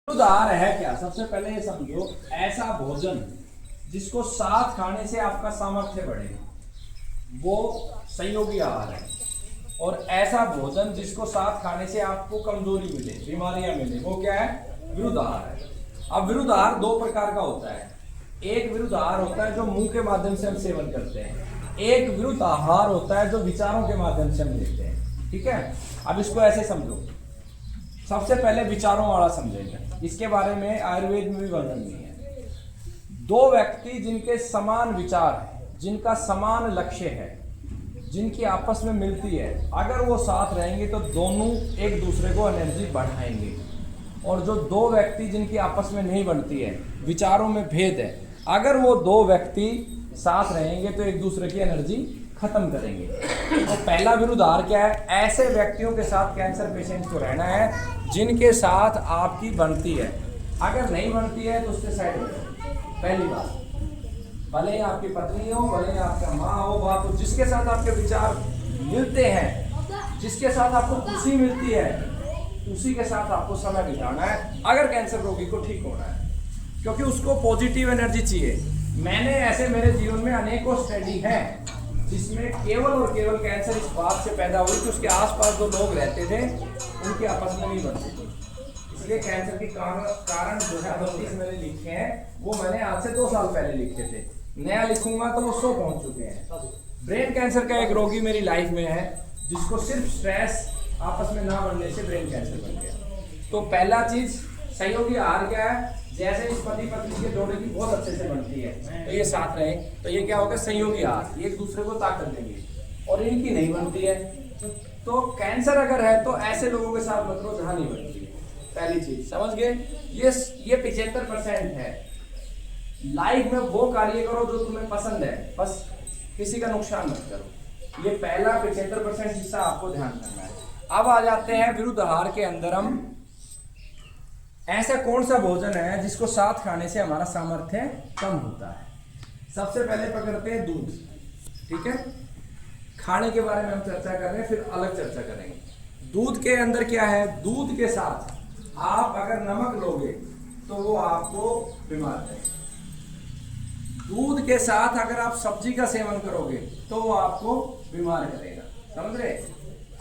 विरुद्धाहार है क्या? सबसे पहले ये समझो, ऐसा भोजन जिसको साथ खाने से आपका सामर्थ्य बढ़े वो संयोगी आहार है, और ऐसा भोजन जिसको साथ खाने से आपको कमजोरी मिले, बीमारियां मिले, वो क्या है? विरुद्धाहार है। अब विरुद्धाहार दो प्रकार का होता है। एक विरुद्धाहार होता है जो मुंह के माध्यम से हम सेवन करते हैं, एक विरुद्धाहार होता है जो विचारों के माध्यम से हम लेते हैं। ठीक है, अब इसको ऐसे समझो। सबसे पहले विचारों वाला समझेंगे, इसके बारे में आयुर्वेद में भी वर्णन नहीं है। दो व्यक्ति जिनके समान विचार है, जिनका समान लक्ष्य है, जिनकी आपस में मिलती है, अगर वो साथ रहेंगे तो दोनों एक दूसरे को एनर्जी बढ़ाएंगे। और जो दो व्यक्ति जिनकी आपस में नहीं बनती है, विचारों में भेद है, अगर वो दो व्यक्ति साथ रहेंगे तो एक दूसरे की एनर्जी खत्म करेंगे। तो पहला विरुद्धाहार क्या है? ऐसे व्यक्तियों के साथ कैंसर पेशेंट को रहना है जिनके साथ आपकी बनती है। अगर नहीं बनती है तो उससे साइड हो जाओ। पहली बात, भले ही आपकी पत्नी हो, भले ही आपका माँ हो, बाप हो, जिसके साथ आपके विचार मिलते हैं, जिसके साथ आपको खुशी मिलती है, उसी के साथ आपको समय बिताना है अगर कैंसर रोगी को ठीक होना है, क्योंकि उसको पॉजिटिव एनर्जी चाहिए। मैंने ऐसे मेरे जीवन में अनेकों स्टडी हैं जिसमें केवल और केवल कैंसर इस बात से पैदा हुई कि उसके आसपास जो लोग रहते थे उनके आपस में नहीं बनती थी। इसलिए कैंसर के कारण जो है 32 मैंने लिखे हैं, वो मैंने आज से 2 साल पहले लिखे थे। नया लिखूंगा तो वो 100 पहुंच चुके हैं। ब्रेन कैंसर का एक रोगी मेरी लाइफ में है जिसको सिर्फ स्ट्रेस आपस में ना बनने से ब्रेन कैंसर बन गया। तो पहला चीज सहयोगी आहार क्या है? जैसे इस पति पत्नी के जोड़े की बहुत अच्छे से बनती है तो ये साथ रहे, तो ये क्या होगा? संयोगी आहार, एक दूसरे को ताकत देंगे। और इनकी नहीं बनती है तो कैंसर अगर है तो ऐसे लोगों के साथ मत रहो जहां नहीं बनती है। पहली चीज समझ गए? ये 75% है। लाइफ में वो कार्य करो जो तुम्हें पसंद है, बस किसी का नुकसान मत करो। ये पहला 75% हिस्सा आपको ध्यान करना है। अब आ जाते हैं विरुद्धाहार के अंदर। हम ऐसा कौन सा भोजन है जिसको साथ खाने से हमारा सामर्थ्य कम होता है? सबसे पहले पकड़ते हैं दूध। ठीक है, खाने के बारे में हम चर्चा कर रहे हैं, फिर अलग चर्चा करेंगे। दूध के अंदर क्या है? दूध के साथ आप अगर नमक लोगे तो वो आपको बीमार करेगा। दूध के साथ अगर आप सब्जी का सेवन करोगे तो वो आपको बीमार करेगा। समझ रहे?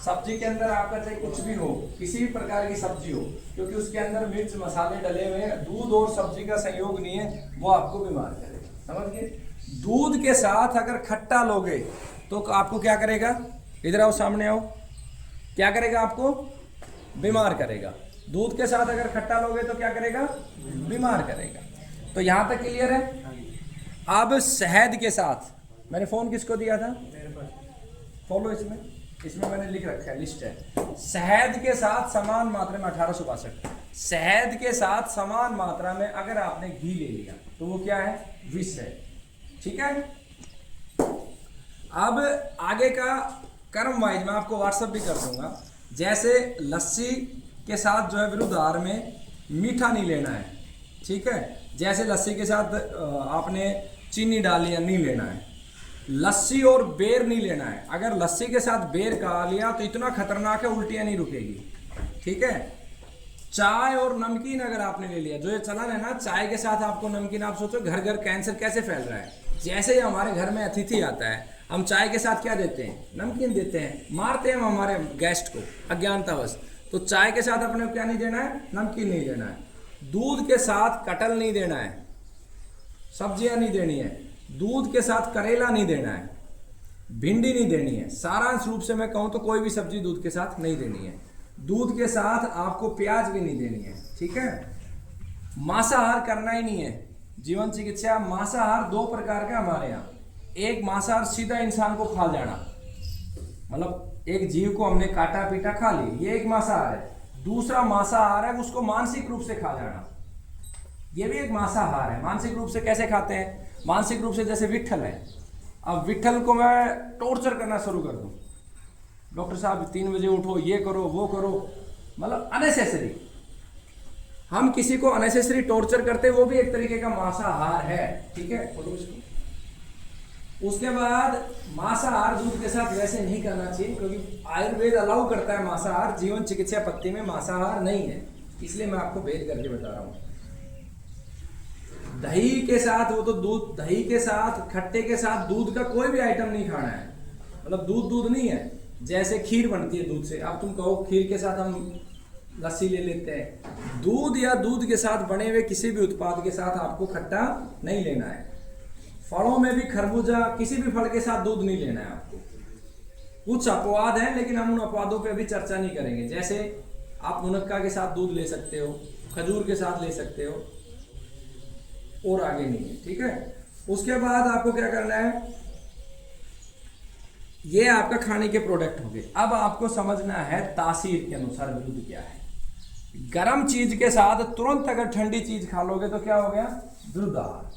सब्जी के अंदर आपका चाहे कुछ भी हो, किसी भी प्रकार की सब्जी हो, क्योंकि उसके अंदर मिर्च मसाले डले हुए हैं, दूध और सब्जी का संयोग नहीं है, वो आपको बीमार करेगा। समझ गए? दूध के साथ अगर खट्टा लोगे तो आपको क्या करेगा? इधर आओ, सामने आओ। क्या करेगा? आपको बीमार करेगा। दूध के साथ अगर खट्टा लोगे तो क्या करेगा? बीमार करेगा। तो यहां तक क्लियर है? अब शहद के साथ, मैंने फोन किसको दिया था? फॉलो इसमें मैंने लिख रखा है, लिस्ट है। शहद के साथ समान मात्रा में 1862, शहद के साथ समान मात्रा में अगर आपने घी ले लिया तो वो क्या है? विष है। ठीक है, अब आगे का कर्म वाइज मैं आपको व्हाट्सएप भी कर दूंगा। जैसे लस्सी के साथ जो है विरुद्धाहार में मीठा नहीं लेना है। ठीक है, जैसे लस्सी के साथ आपने चीनी डाली या नहीं लेना है। लस्सी और बेर नहीं लेना है। अगर लस्सी के साथ बेर खा लिया तो इतना खतरनाक है, उल्टियां नहीं रुकेगी। ठीक है, चाय और नमकीन अगर आपने ले लिया, जो ये चलन है ना चाय के साथ आपको नमकीन, आप सोचो घर घर कैंसर कैसे फैल रहा है। जैसे ही हमारे घर में अतिथि आता है, हम चाय के साथ क्या देते हैं? नमकीन देते हैं। मारते हैं हम हमारे गेस्ट को अज्ञानतावश। तो चाय के साथ अपने क्या नहीं देना है? नमकीन नहीं देना है। दूध के साथ कटहल नहीं देना है, सब्जियां नहीं देनी है। दूध के साथ करेला नहीं देना है, भिंडी नहीं देनी है। सारांश रूप से मैं कहूं तो कोई भी सब्जी दूध के साथ नहीं देनी है। दूध के साथ आपको प्याज भी नहीं देनी है। ठीक है, मांसाहार करना ही नहीं है। जीवन चिकित्सा मांसाहार 2 प्रकार का हमारे यहाँ। एक मांसाहार सीधा इंसान को खा जाना, मतलब एक जीव को हमने काटा पीटा खा ली, ये एक मांसाहार है। दूसरा मांसाहार है उसको मानसिक रूप से खा जाना, ये भी एक मांसाहार है। मानसिक रूप से कैसे खाते हैं? मानसिक रूप से जैसे विट्ठल है। अब विट्ठल को मैं टॉर्चर करना शुरू कर दूं, डॉक्टर साहब 3 बजे उठो, ये करो वो करो, मतलब अननेसेसरी। हम किसी को अननेसेसरी टॉर्चर करते, वो भी एक तरीके का मांसाहार है। ठीक है, उसके बाद मांसाहार दूध के साथ वैसे नहीं करना चाहिए, क्योंकि आयुर्वेद अलाउ करता है मांसाहार, जीवन चिकित्सा पत्ती में मांसाहार नहीं है। इसलिए मैं आपको भेद करके बता रहा हूँ। दही के साथ, वो तो दूध, दही के साथ, खट्टे के साथ दूध का कोई भी आइटम नहीं खाना है, मतलब दूध नहीं है। जैसे खीर बनती है दूध से, अब तुम कहो खीर के साथ हम लस्सी ले लेते हैं, दूध या दूध के साथ बने हुए किसी भी उत्पाद के साथ आपको खट्टा नहीं लेना है। फलों में भी खरबूजा, किसी भी फल के साथ दूध नहीं लेना है आपको। कुछ अपवाद हैं, लेकिन हम उन अपवादों पे अभी चर्चा नहीं करेंगे। जैसे आप मुनक्का के साथ दूध ले सकते हो, खजूर के साथ ले सकते हो, और आगे नहीं है, ठीक है। उसके बाद आपको क्या करना है, ये आपका खाने के प्रोडक्ट हो गए। अब आपको समझना है तासीर के अनुसार विरुद्ध क्या है। गर्म चीज के साथ तुरंत अगर ठंडी चीज खा लोगे तो क्या हो गया, विरुद्ध आहार।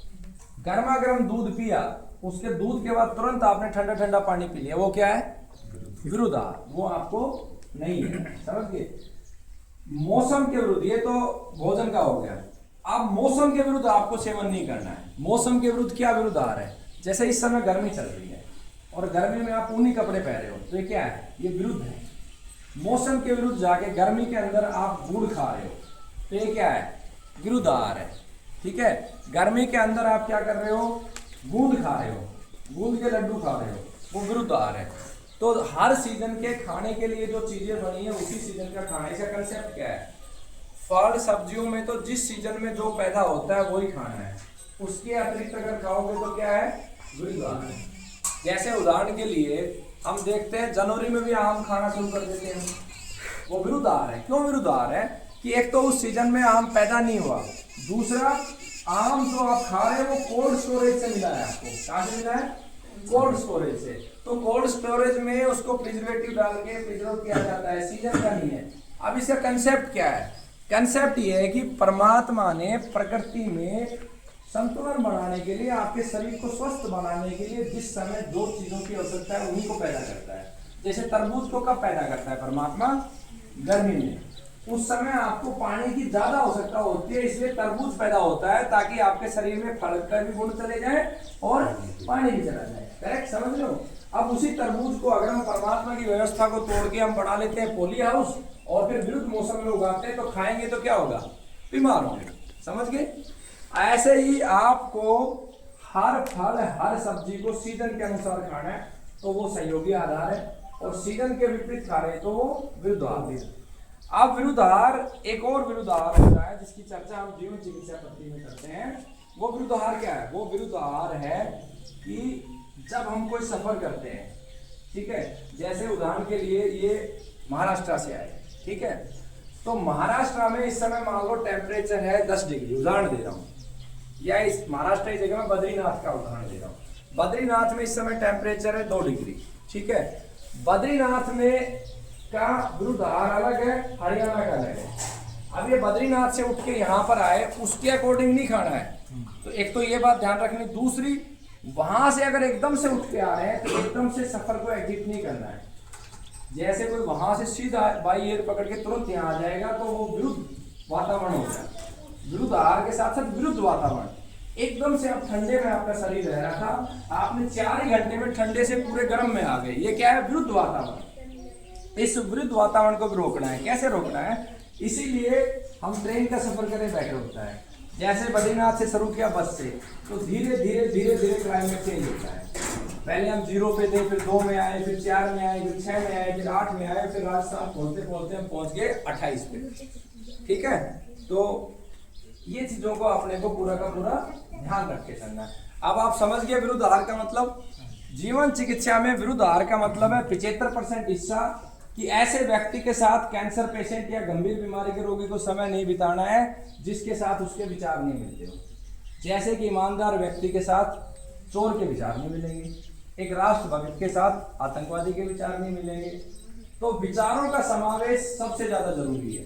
गर्मा गर्म दूध पिया, उसके दूध के बाद तुरंत आपने ठंडा ठंडा पानी पी लिया, वो क्या है, विरुद्ध आहार, वो आपको नहीं है, समझ गए। मौसम के विरुद्ध, ये तो भोजन का हो गया। अब मौसम के विरुद्ध आपको सेवन नहीं करना है। मौसम के विरुद्ध क्या विरुद्ध आहार है, जैसे इस समय गर्मी चल रही है और गर्मी में आप ऊनी कपड़े पहने हो, तो ये क्या है, ये विरुद्ध है। मौसम के विरुद्ध जाके गर्मी के अंदर आप गुड़ खा रहे हो, तो ये क्या है, विरुद्ध आहार है, ठीक है। गर्मी के अंदर आप क्या कर रहे हो, गूंद खा रहे हो, गूंद के लड्डू खा रहे हो, वो विरुद्ध आहार है। तो हर सीजन के खाने के लिए जो चीजें बनी है उसी सीजन का खाना। इसका कंसेप्ट क्या है, फल सब्जियों में तो जिस सीजन में जो पैदा होता है वही खाना है, उसके अतिरिक्त अगर खाओगे तो क्या है, विरुद्ध आहार है। जैसे उदाहरण के लिए हम देखते हैं जनवरी में भी आम खाना शुरू कर देते हैं, वो विरुद्ध आहार है। क्यों विरुद्ध आहार है, कि एक तो उस सीजन में आम पैदा नहीं हुआ, दूसरा आम जो आप खा रहे हैं वो कोल्ड स्टोरेज से मिला है आपको। कहाँ से मिला है, कोल्ड स्टोरेज से। तो कोल्ड स्टोरेज में उसको प्रिजर्वेटिव डाल के प्रिजर्व किया जाता है, सीजन का नहीं है। अब इसका कंसेप्ट क्या है, कंसेप्ट ये है कि परमात्मा ने प्रकृति में संतुलन बनाने के लिए, आपके शरीर को स्वस्थ बनाने के लिए जिस समय जो चीजों की आवश्यकता है उन्हीं को पैदा करता है। जैसे तरबूज को कब पैदा करता है परमात्मा, गर्मी में, उस समय आपको पानी की ज्यादा आवश्यकता होती है, इसलिए तरबूज पैदा होता है ताकि आपके शरीर में फल का भी गुण चले जाए और पानी भी चला जाए। करेक्ट, समझ लो। अब उसी तरबूज को अगर हम परमात्मा की व्यवस्था को तोड़ के हम बना लेते हैं पॉली हाउस और फिर विरुद्ध मौसम में उगाते हैं, तो खाएंगे तो क्या होगा, बीमार होंगे, समझ गए। ऐसे ही आपको हर फल हर सब्जी को सीजन के अनुसार खाना है, तो वो संयोगी आहार है, और सीजन के विपरीत खा रहे हैं तो वो विरुद्ध आहार है। अब विरुद्ध आहार, एक और विरुद्ध आहार होता है जिसकी चर्चा हम जीवन चिकित्सा पद्धति में करते हैं। वो विरुद्ध आहार क्या है, वो विरुद्ध आहार है कि जब हम कोई सफर करते हैं, ठीक है, जैसे उदाहरण के लिए ये महाराष्ट्र से आए, ठीक है, तो महाराष्ट्र में इस समय मान लो टेम्परेचर है 10 डिग्री, उदाहरण दे रहा हूँ, या इस महाराष्ट्र की जगह में बद्रीनाथ का उदाहरण दे रहा हूँ। बद्रीनाथ में इस समय टेम्परेचर है 2 डिग्री, ठीक है। बद्रीनाथ में का विरुद्ध आहार अलग है, हरियाणा का अलग है। अब ये बद्रीनाथ से उठ के यहाँ पर आए, उसके अकॉर्डिंग नहीं खाना है, तो एक तो ये बात ध्यान रखनी। दूसरी, वहां से अगर एकदम से उठ के आ रहे हैं तो एकदम से सफर को एग्जिट नहीं करना है। जैसे कोई वहां से सीधा बाई एयर पकड़ के तुरंत यहाँ आ जाएगा तो वो विरुद्ध वातावरण हो गया। विरुद्ध आहार के साथ साथ विरुद्ध वातावरण, एकदम से आप ठंडे में आपका शरीर रह रहा था, आपने 4 ही घंटे में ठंडे से पूरे गर्म में आ गए, ये क्या है, विरुद्ध वातावरण। इस विरुद्ध वातावरण को भी रोकना है। कैसे रोकना है, इसीलिए हम ट्रेन का सफर करे बैठे होता है। जैसे बद्रीनाथ से शुरू किया बस से, तो धीरे धीरे धीरे धीरे क्लाइमेट चेंज होता है। पहले हम 0 पे थे, फिर 2 में आए, फिर 4 में आए, फिर 6 में आए, फिर 8 में आए, फिर राजस्थान पहुंचते पहुंचते हम पहुंच गए 28 पे, ठीक है। तो ये चीजों को अपने को पूरा का पूरा ध्यान रख के चलना है। अब आप समझ गए विरुद्ध आहार का मतलब। जीवन चिकित्सा में विरुद्ध आहार का मतलब है 75% हिस्सा कि ऐसे व्यक्ति के साथ, कैंसर पेशेंट या गंभीर बीमारी के रोगी को समय नहीं बिताना है जिसके साथ उसके विचार नहीं मिलते हो। जैसे कि ईमानदार व्यक्ति के साथ चोर के विचार नहीं मिलेंगे, एक राष्ट्रभक्त के साथ आतंकवादी के विचार नहीं मिलेंगे। तो विचारों का समावेश सबसे ज्यादा जरूरी है।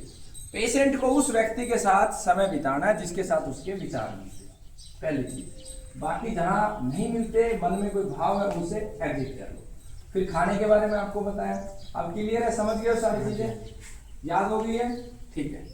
पेशेंट को उस व्यक्ति के साथ समय बिताना है जिसके साथ उसके विचार मिलते हैं, पहली चीज। बाकी जहां नहीं मिलते, मन में कोई भाव है, उनसे एग्जिट कर लो। फिर खाने के बारे में आपको बताया, अब क्लियर है, समझ गए सारी चीजें, याद हो गई है, ठीक है।